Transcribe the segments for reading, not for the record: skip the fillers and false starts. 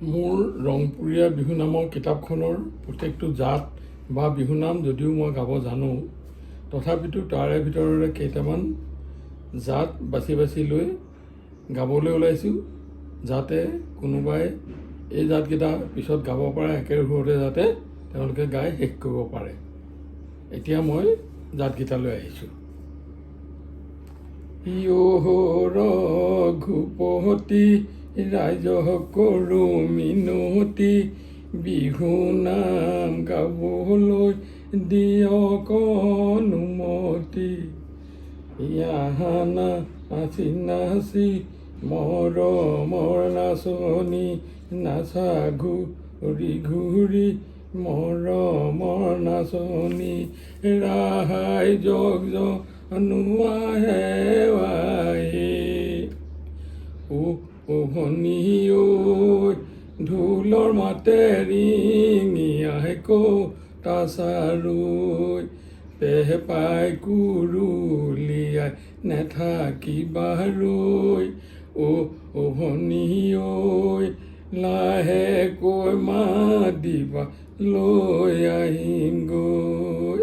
মোৰ ৰংপুৰীয়া বিহু নামৰ কিতাপখনৰ প্ৰত্যেকটো জাত বা বিহুনাম যদিও মই গাব জানো, তথাপিতো তাৰে ভিতৰৰে কেইটামান জাত বাছি বাছি লৈ গাবলৈ ওলাইছোঁ, যাতে কোনোবাই এই জাতকেইটা পিছত গাব পাৰে একেৰূপতে, যাতে তেওঁলোকে গাই শেষ কৰিব পাৰে। এতিয়া মই জাতকেইটালৈ আহিছোঁ। ৰঘুপতি ৰাইজ কৰো মিনতি, বিহু নাম গাবলৈ দিয়ক অনুমতি। ইয়াহানা নাচি নাচি মৰমৰ নাচনি, নাচা ঘূৰি ঘূৰি মৰমৰ নাচনি। ৰাইজক জনোৱাহে পোহনি ঐ, ঢোলৰ মাতে ৰিঙি আহে কটা চাৰৈ। পেহপাই কুৰুলিয়াই নেথাকিবা ৰৈ, ভনী ঐ লাহেকৈ মাতিবা লৈ আহিম গৈ।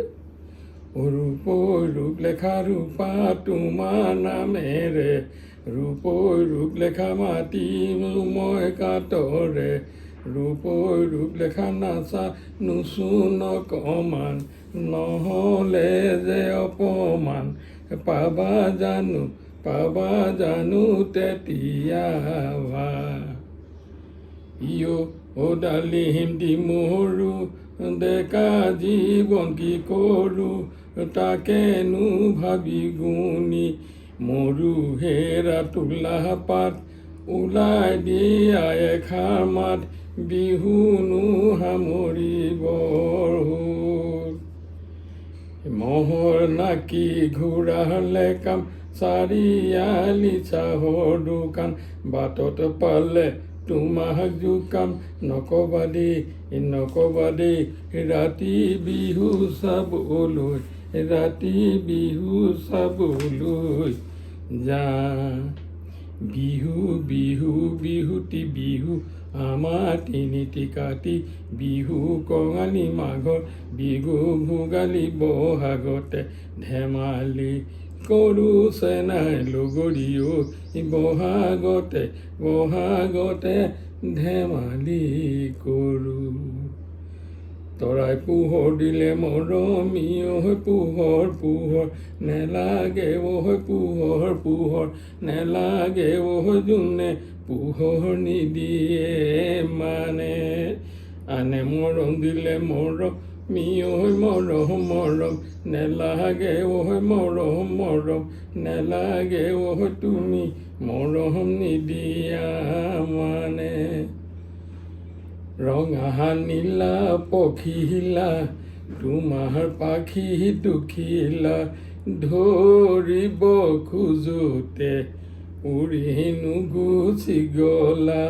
ৰূপৈ ৰূপ লেখা ৰূপা তোমাৰ নামেৰে, ৰূপৈ ৰূপ লেখা মাতিম মই কাতৰে। ৰূপৈ ৰূপ লেখা নাচা নুচুন অকমান, নহ'লে যে অপমান। পাবা জানো তেতিয়াবা। ডালিম ডিমৰু ডেকা জীৱন কি কৰোঁ, তাকেনো ভাবি গুণি মৰু। হেৰা তোলা পাত ওলাই দিয়া এষাৰ মাত, বিহুনো সামৰিবৰ হ'ল। মহৰ নাকি ঘূৰালে কাম, চাৰিআলি চাহৰ দোকান। বাটত পালে তোমাক জোকাম, নকবা দেই ৰাতি বিহু চাবলৈ, ৰাতি বিহু চাবলৈ যাম। বিহু বিহু বিহুতি বিহু আমাৰ তিনিটি কাতি, বিহু কঙালী মাঘৰ, বিহু ভোগালী বহাগতে। ধেমালি কৰোঁ চেনাই লগৰী ঐ, বহাগতে ধেমালি কৰোঁ। তৰাই পোহৰ দিলে মৰমী ঐ, পোহৰ নেলাগে ঐ, পোহৰ নেলাগে ঐ, যোনে পোহৰ নিদিয়ে মানে। আনে মৰম দিলে মৰমী ঐ, মৰম নেলাগে ঐ, মৰম নেলাগে ঐ, তুমি মৰম নিদিয়া মানে। ৰঙা নীলা পখিলা তোমাৰ পাখি দুখিলা, ধৰিব খোজোতে উৰিনো গুচি গলা।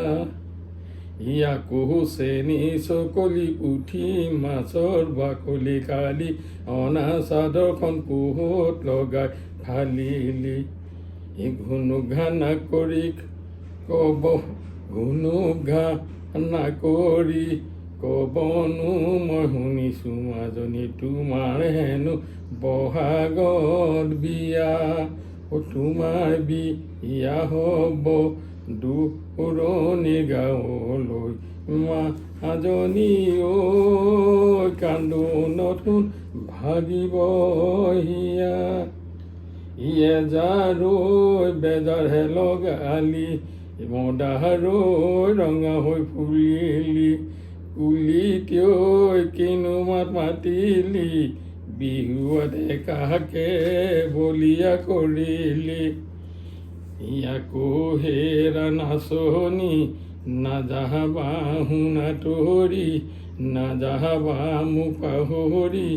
ইয়াকো চেনি চকলি পুঠি মাছৰ বাকলি কালি, অনা চাদৰখন পোহত লগাই ফালিলি। ঘুনুঘানা কৰি কবনো মই শুনিছোঁ মাজনী, তোমাৰ হেনো বহাগত বিয়া। তোমাৰ বিয়া হ'ব দূৰণি গাঁৱলৈ, মাজনী ঐ কান্দো নতুন ভাগিব হিয়া। এজাৰৈ বেজাৰহে লগালি, মদাৰৈ ৰঙা হৈ ফুলিলি। কুলিত ঐ কিনো মাত মাতিলি, বিহুৱাতে কাকে বলিয়া কৰিলি। ইয়াকো হেৰা নাচনি, নাযাবা শুনা তৰি, নাযাবা মোক পাহৰি।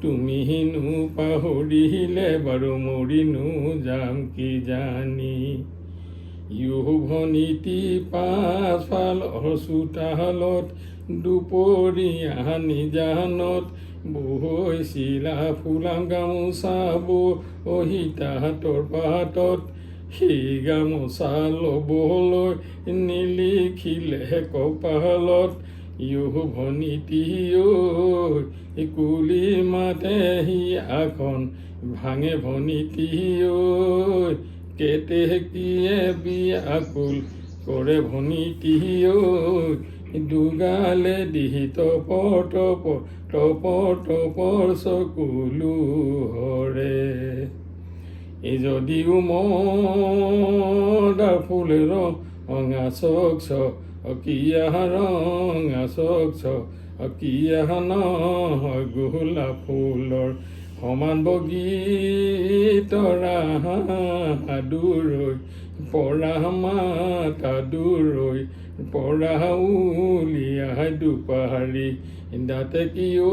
তুমিনো পাহৰিলে বাৰু মৰিনো যাম কি জানি। ভনীতি পাছফালৰ চোতালত, দুপৰীয়া নিজানত বৈছিলা ফুলাম গামোচা বহি তাহাঁতৰ পাতত। সেই গামোচা ল'বলৈ নিলিখিলে কপালত ভনীতি ঐ কুলি মাতে হিয়াখন ভাঙে ভনীতি ঐ কেতেকীয়ে বিয়াকুল কৰে ভনীতি ঐ দুগালে দিহি টপৰ চকুলো হৰে যদিও মদাৰ ফুল ৰঙা চক কিয়া ৰঙা চক কিয়া নহয় গোলাপ ফুলৰ সমান বগীতৰা দূৰৈ পৰা মাতা দূৰৈ পৰা উলিয়াই দুপাহাৰী দাঁতে কিয়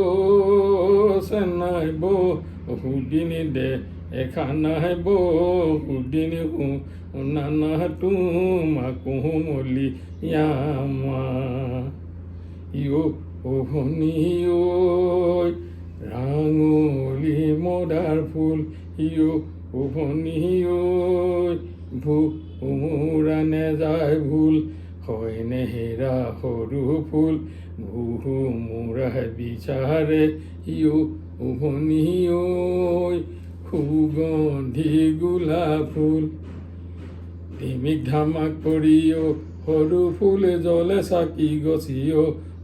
চেনাই বহুদিনী দে এখানাই বহুদিনী নানা তোমাকো মলি ইয়ামা ভনী ঐ ৰাঙলী মদাৰ ফুল ভনী ঐ ভোমোৰা নেযায় ভুল হয় নেহেৰা সৰু ফুল ভোমোৰা বিচাৰে ভনী ঐ সুগন্ধি গোলাপ ফুল ধিমিক ধামাক কৰি সৰু ফুল জ্বলে চাকি গছি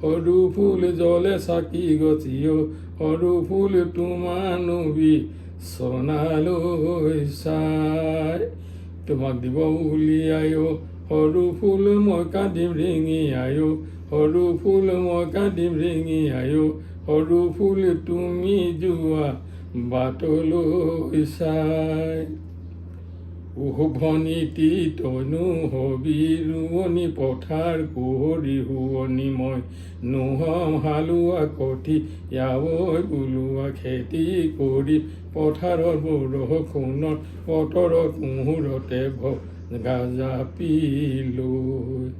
সৰু ফুল জ্বলে চাকি গছি সৰু ফুল তোমাৰ নবী চনালৈ চাই তোমাক দিব উলিয়াই সৰু ফুল মই কান্দিম ৰিঙি সৰু ফুল মই কান্দিম ৰিঙি সৰু ফুল তুমি যোৱা বাটলৈ চাই ভনীতি তইনো হবি ৰোৱনী পথাৰ কুঁৱৰী শুৱনি মই নোহম হালোৱা কঠীয়াৱৈ বোলোৱা খেতি কৰি পথাৰত বৰষুণৰ বতৰত মুহূৰ্ততে গাজাপি লৈ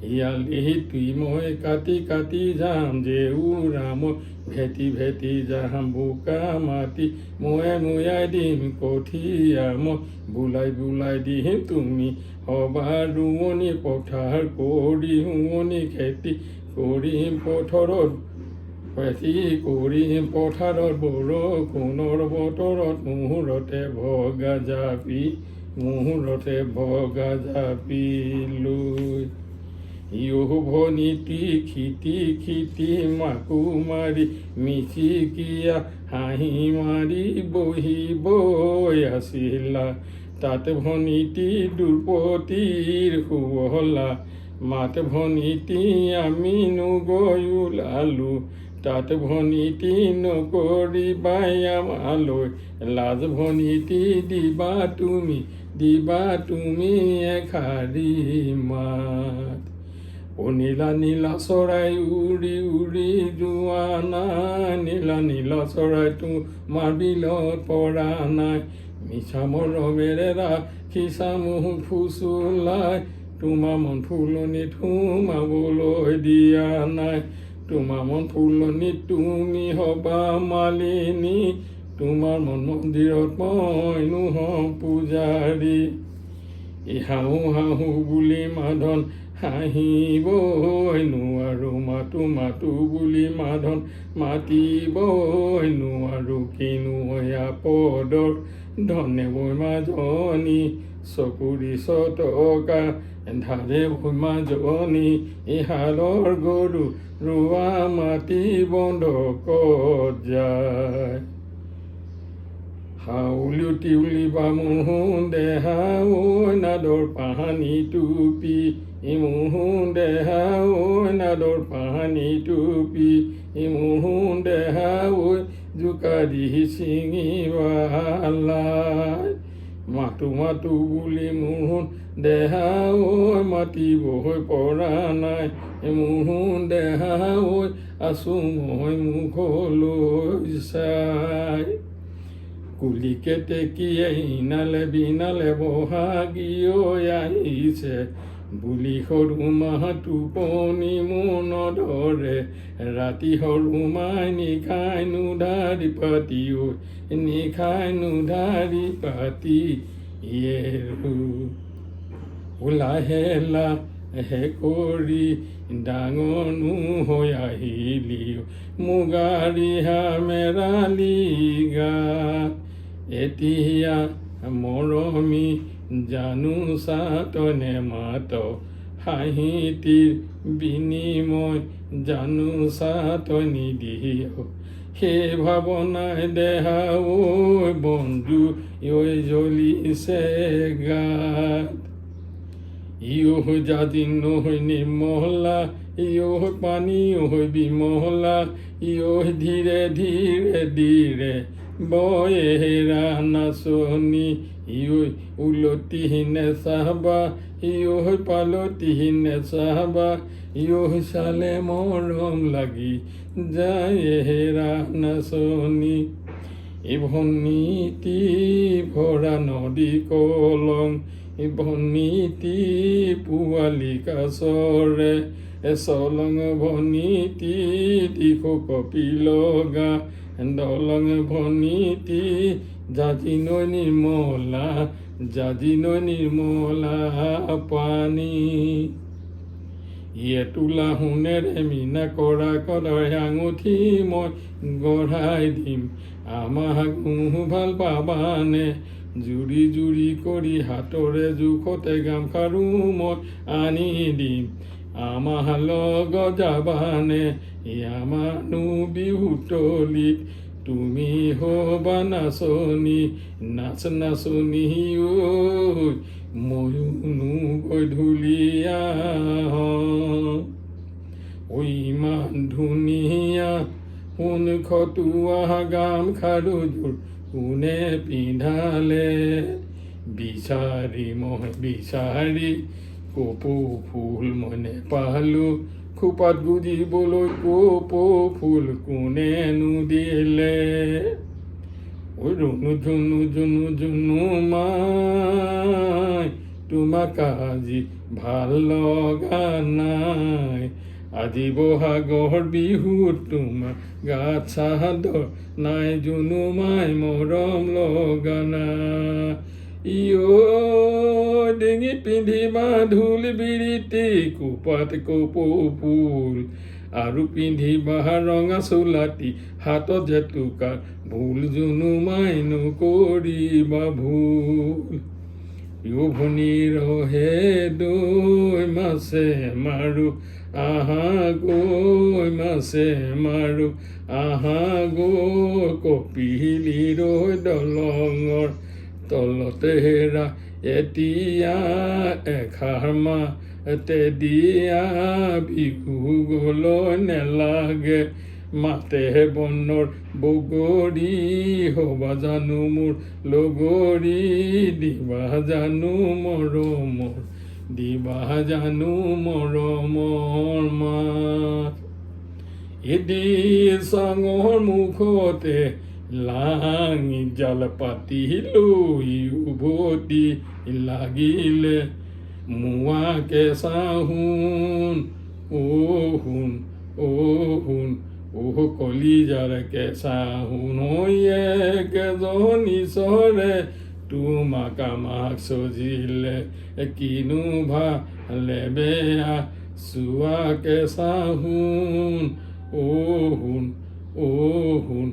ইয়ালি তুই মই কাটি যাম জেউৰাম ভেটি যাম বোকা মাটি ময়াই দিম কঠীয়া মই বুলাই দিম তুমি হবা ৰোৱনী পথাৰ কৰি শুৱনি খেতি কৰিম পথাৰত বৰষুণৰ বতৰত মুহূৰ্ততে ভগা জাপি লৈ ভনীতি খিতি মাকো মাৰি মিচিকিয়া হাঁহি মাৰি বহিব আছিলা তাত ভনীতি দুৰ্পতিৰ শুৱলা মাত ভনীতি আমি গৈ ওলালো তাত ভনীতি নকৰিবাই আমালৈ লাজ ভনীতি দিবা তুমি এষাৰি মাত নীলা চৰাই উৰি যোৱা নাই নীলা চৰাই তোমাৰ বিলত পৰা নাই মিছা মৰমেৰে ৰাখিছা মুখ ফুচুলাই তোমাৰ মন ফুলনিত সোমাবলৈ দিয়া নাই তোমাৰ মন ফুলনিত তুমি হবা মালিনী তোমাৰ মন মন্দিৰত মই নোহম পূজাৰী হাঁহো বুলি মাধন হাঁহিবই নোৱাৰো মাতো বুলি মাধন মাতিবই নোৱাৰো কিনো পদৰ ধনে বৈ মাজনী চকুৰি চটকা ধাৰে বৈ মাজনী ইহালৰ গৰু ৰোৱা মাটি বন্ধকত যায় হাউলি টিউলি বামোহোন দেহা ঐ নাদৰ পাহানি টুপি ইমোহোন দেহা ঐ নাদৰ পাহানি টুপি ইমোহোন দেহা ঐ জোকাৰি ছিঙিবালাই মাতো বুলি মোহোন দেহা ঐ মাতিবই পৰা নাই মোহোন দেহা ঐ আছো মই মুখলৈ চাই কুলি কেতেকীয়ে বিনালে বহাগীয় আহিছে বুলি সৰু মাহ টোপনি মোন ধৰে ৰাতি সৰু মাই নিখাই নুধাৰি পাতি ইয়েৰু লাহে লাহে কৰি ডাঙৰনো হৈ আহিলি মুগাৰিহা মেৰালি গাত এতিয়া মৰমি জানো চাতনে মাত হাঁহিটিৰ বিনিময় জানো চাতনি দিয় সেই ভাৱনাই দেহা ঐ বন্ধু ঐ জ্বলিছে গাত ইহ জাতি নহয় নিৰ্মলা ইহ পানী হৈ বিমলা ইহ ধীৰে ধীৰে ধীৰে বয়েৰা নাচনি ইহ উলটিহীনে চাহবা ইহ পালতিহীনে চাহবা ইহ চালে মৰম লাগি যায়েৰা নাচনি ভনীতি ভৰা নদী কলং ভনীতি পোৱালি কাছৰে চলং ভনীতি দিশ কপিলগা দলং ভনীতি জাজিনৈ নিৰ্মলা জাজিনৈ নিৰ্মলা পানী ইয়ে তোলা সোণেৰে মীনা কৰা কদৰ আঙুঠি মই গঢ়াই দিম আমাক ভাল পাবানে জুৰি জুৰি কৰি হাতৰে জোখতে গামখাৰু মই আনি দিম আমাৰ লগত যাবানে আমাৰনো বিহুতলিত তুমি হবা নাচনি নাচ নাচনি ঐ ময়োনো গধূলিয়া ঐ ইমান ধুনীয়া সোণ খটোৱা গামখাৰুযোৰ কোনে পিন্ধালে বিচাৰি মই বিচাৰি কপৌ ফুল মই নেপালোঁ খোপাত গুজিবলৈ কপৌ ফুল কোনেনো দিলে ঐ ৰুণু জুনু জুনু জুনু মাই তোমাক আজি ভাল লগা নাই আজি বহাগৰ বিহুত তোমাৰ গাত চাদৰ নাই জুনু মাই মৰম লগা নাই ইয় ডিঙিত পিন্ধিবা ঢোল বিৰিতি কোপাত কপৌ ফুল আৰু পিন্ধিবা ৰঙা চোলাটি হাতত জেতুকা ভুল জুনু মাই নকৰিবা ভুল ভনী ৰহে দৈ মাছে মাৰো আহা গৈ মাছে মাৰো আহা গৈ কপিলি ৰৈ দলঙৰ তলতে হেৰা এতিয়া এষাৰ মাতে দিয়া বিহু গলৈ নেলাগে মাতে বনৰ বগৰী হবা জানো মোৰ লগৰী দিবা জানো মৰমৰ দিবা জানো মৰমৰ মাত এদি চাঙৰ মুখতে লাঙি জাল পাতি লৈ উভতি লাগিলে মোৱাকে চাহোন অ শুন অ শুন অ কলিজাৰ কেঁচা শুন কেজনী চৰে তোমাক আমাক সজিলে কিনো ভালে বেয়া চোৱা কেঁচা শুন অ শুন অ শুন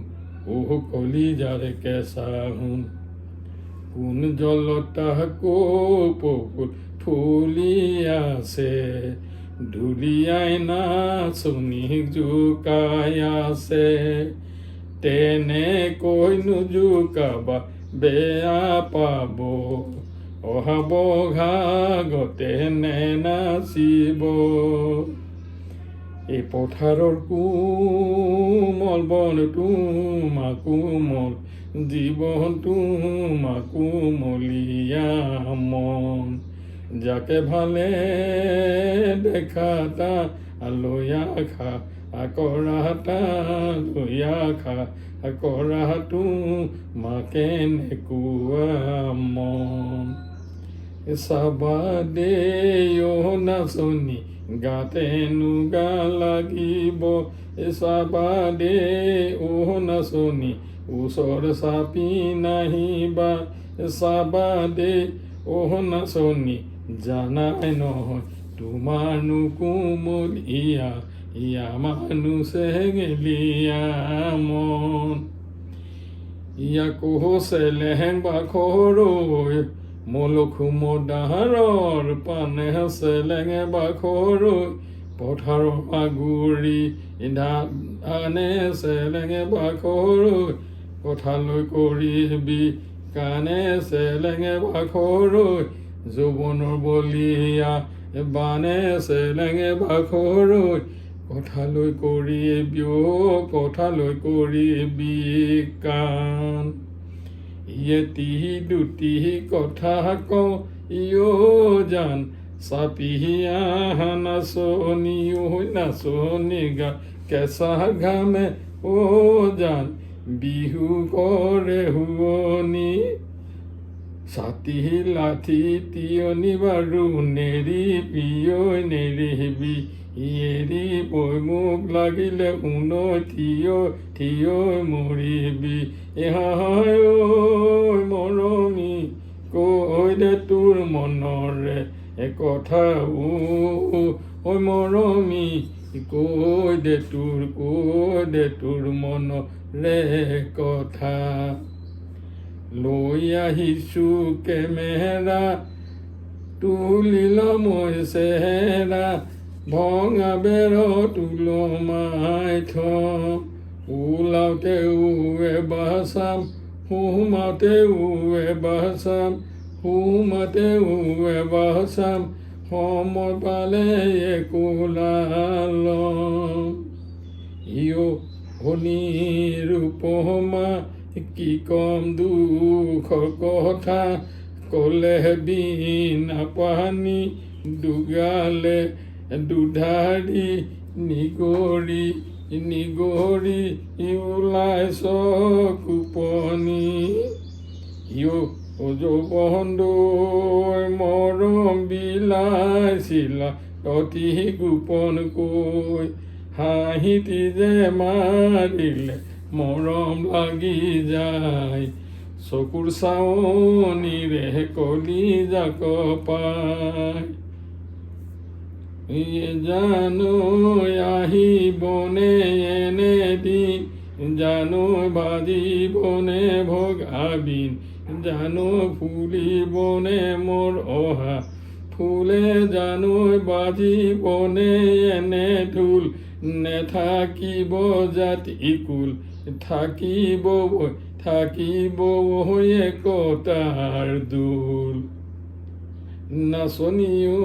অ কলিজাৰ কেঁচা শুন কোন জলতা কপৌ ফুলি আছে ধুলিয়াই নাচনীক জোকাই আছে তেনেকৈনো জোকাবা বেয়া পাব অহা বহাগতে নে নাচিব এই পথাৰৰ কোমল বন তোমাক কোমল জীৱন তোমাক কোমলীয়া মন যাকে ভালে দেখা তা লৈ আশা কৰাটা লৈ আশা কৰাটো মাকে নেকুৱা মন চাবা দেই নাচনী গাতেনো গা লাগিব চাবা দেই নাচনী ওচৰ চাপি নাহিবা চাবা দেই নাচনী জানাই নহয় তোমাৰনো কোমল ইয়া মানুহ চেঙেলীয়া মন ইয়াকো চেলেং বাখৰৈ মলখুমদাৰৰ পানে চেলেঙে বাখৰৈ পথাৰৰ আগুৰি ধানে চেলেঙে বাখৰৈ কথালৈ কৰিবি কাণে চেলেঙে বাখৰৈ যৌৱনৰ বলিয়া বানে চেলেঙে বাখৰৈ কথালৈ কৰিবি কাণ এটি দুটি কথা কওঁ জান চাপি নাচনী গা কেঁচা ঘামে জান বিহু কৰে শুৱনি ছাতি লাঠি তিয়নি বাৰু নেৰিবি এৰিবই মোক লাগিলে শুনৈ থিয় মৰিবি এহাই ঐ মৰমী কৈ দে তোৰ মনৰে কথা ঐ মৰমী কৈ দে তোৰ মনৰে কথা লৈ আহিছো কেমেৰা তুলিল মই চেহেৰা ভঙা বেৰ ওলমাই থম ওলাওতে এবাৰ চাম সোমাওতে এবাৰ চাম সময় পালে কোলালম ইয়ো শনিৰ উপমা কি কম দুখৰ কথা ক'লে বিনা পানী দুগালে দুধাৰি নিগৰি ওলাই চকুপনি ইয়ো যৌৱনদৈ মৰম বিলাইছিলা অতি গোপনকৈ হাঁহিটি যে মাৰিলে মৰম লাগি যায় চকুৰ চাৱনিৰে কলিজাক পায় জানো আহিবনে এনেদিন জানো বাজিবনে ভগাবিন জানো ফুলিবনে মোৰ অহা ফুলে জানো বাজিবনে এনে ঢোল নেথাকিব জাতি কুল থাকিব একতাৰ দোল নাচনীও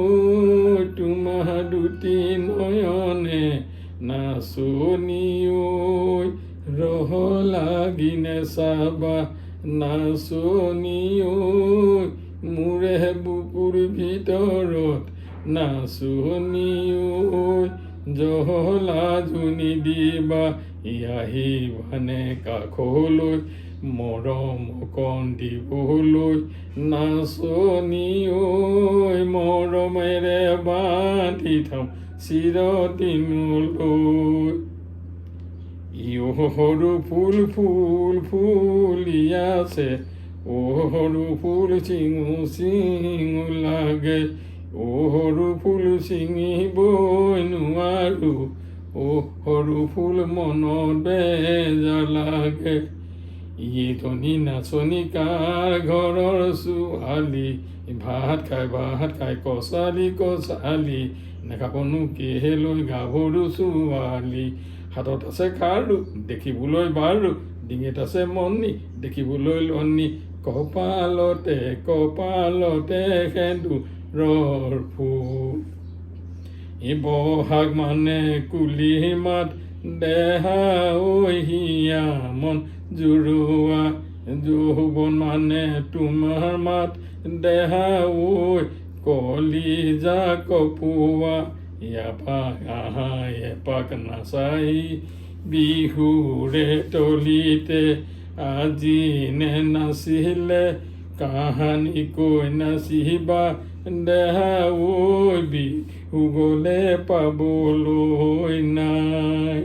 তোমাৰ দুটি নয়নে নাচনীও ৰহ লাগিনে চাবা নাচনীও মোৰে বুকুৰ ভিতৰত নাচনীও জহলা জুনি দিবা আহিবানে কাষলৈ মৰম অকণ দিবলৈ নাচনীও মৰমেৰে বান্ধি থম চিৰদিনলৈ সৰু ফুলি আছে সৰু ফুল চিঙু লাগে সৰু ফুল ছিঙিবই নোৱাৰো সৰু ফুল মনত বেজাৰ লাগে ধনী নাচনী কাৰ ঘৰৰ ছোৱালী ভাত খাই কচালি নেখাবনো কেলৈ গাভৰু ছোৱালী হাতত আছে খাৰু দেখিবলৈ বাৰু ডিঙিত আছে মণি দেখিবলৈ লনি কপালতে সেন্দুৰৰ ফুল বহাগ মানে কুলি মাত দেহা হিয়া মন জুৰুৱা যৌৱন মানে তোমাৰ মাত দেহা কলিজা কপোৱা এপাক নাচাই বিহুৰে তলিতে আজি নে নাচিলে কাহানি কৈ নাচিবা দেহা বিহু গ'লে পাবলৈ নাই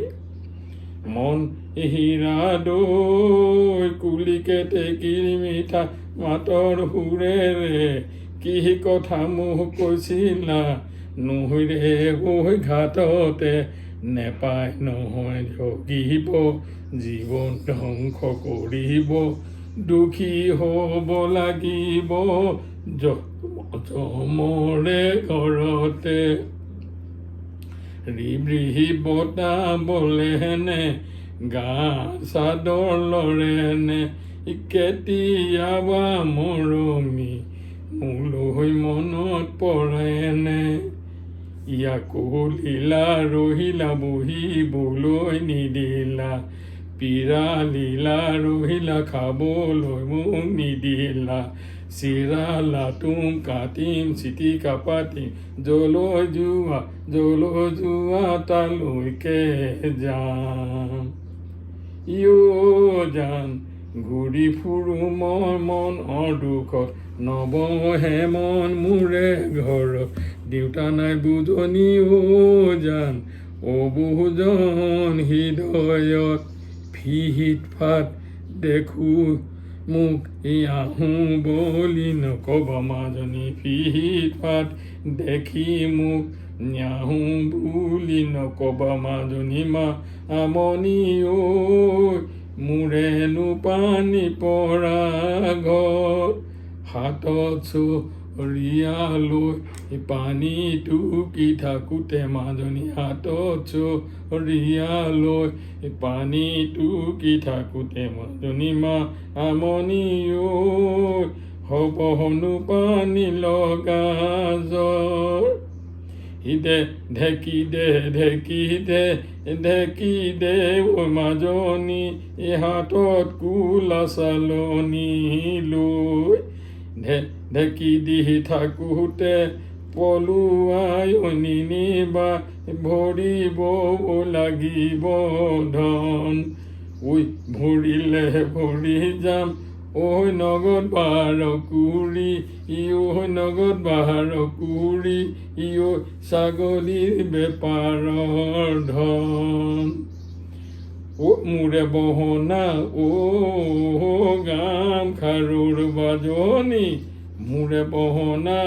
মন হীৰা দৈ কুলিকে টেকিৰ মিঠা মাতৰ সুৰেৰে কি কথা মোক কৈছিলা, নুহুৰে হৈ ঘাটতে নেপায় নহয় জগিব, জীৱন ধ্বংস কৰিব, দুখী হ'ব লাগিব যমৰে ঘৰতে। ৰিবৃহি বতাহ বলেনে, গা চাদৰ লৰেনে, কেতিয়াবা মৰমী মোলৈ মনত পৰেনে। ইয়াকো লীলা ৰহিলা বহিবলৈ নিদিলা, পিৰালিলা ৰহিলা খাবলৈ মোক নিদিলা, চিৰালা তুম কাটিম চিটিকা পাতিম, যলৈ যোৱা তালৈকে যাম। জান ঘূৰি ফুৰো মই মনৰ দুখত, নবহে মন মোৰে ঘৰত, দেউতা নাই বুজনি জান অবুজন হৃদয়ত, ফিহিত ফাট দেখো মোক আহোঁ বুলি নকবা মাজনী, ফিহিত ফাট দেখি মোক আহোঁ বুলি নকবা মাজনী, মা আমনি মোৰেনো পানী পৰা ঘৰ, হাতত চৰিয়ালৈ পানী টুকি থাকোঁতে মাজনী, হাতত চৰিয়ালৈ পানী টুকি থাকোঁতে মাজনী, মা আমনি হ'বনো পানী লগা জ্বৰ। ঢেকি দে মাজনী, হাতত কোলা চালনী লৈ, ঢেকি দি থাকোঁতে পলুৱাই নিনিবা, ভৰিব লাগিব ধন, ভৰিলে ভৰি যাম নগদ বাৰ কুৰি, নগদ বাৰ কুৰি, ছাগলীৰ বেপাৰৰ ধন। মোৰে বহনা গামখাৰুৰ বাজনী, মোৰে বহনা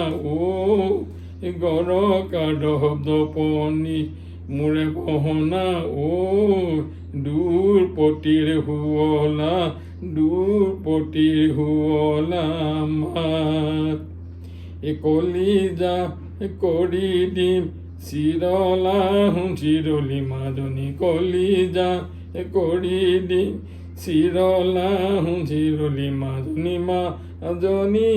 গৰকা দপনি, মোৰে বহনা দূৰপতিৰ শুৱলা মাত, কলিজা কৰি দিম চিৰলা চিৰলি মাজনী, কলিজা কৰি দিম চিৰলা চিৰলি মাজনী, মাজনী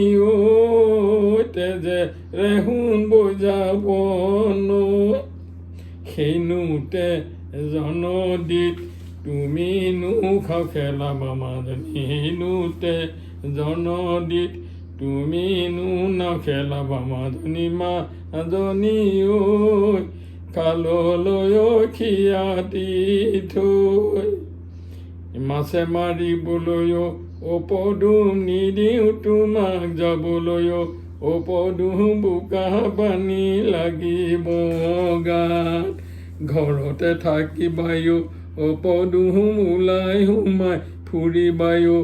তেজে ৰেহুন বৈ যাব সেইনোতে জনদিত তুমিনো খাও খেলাবা মাজনী, সেইনোতে জনদিত তুমিনো নাও খেলাবা মাজনী, মাজনী কাললৈ খিয়াতি থৈ, মাছে মাৰিবলৈ পদুম নিদিওঁ তোমাক যাবলৈ, পদুম বোকা পানী লাগিব গাত, ঘৰতে থাকিবায়ো পদুম ওলাই সোমাই ফুৰিবায়ো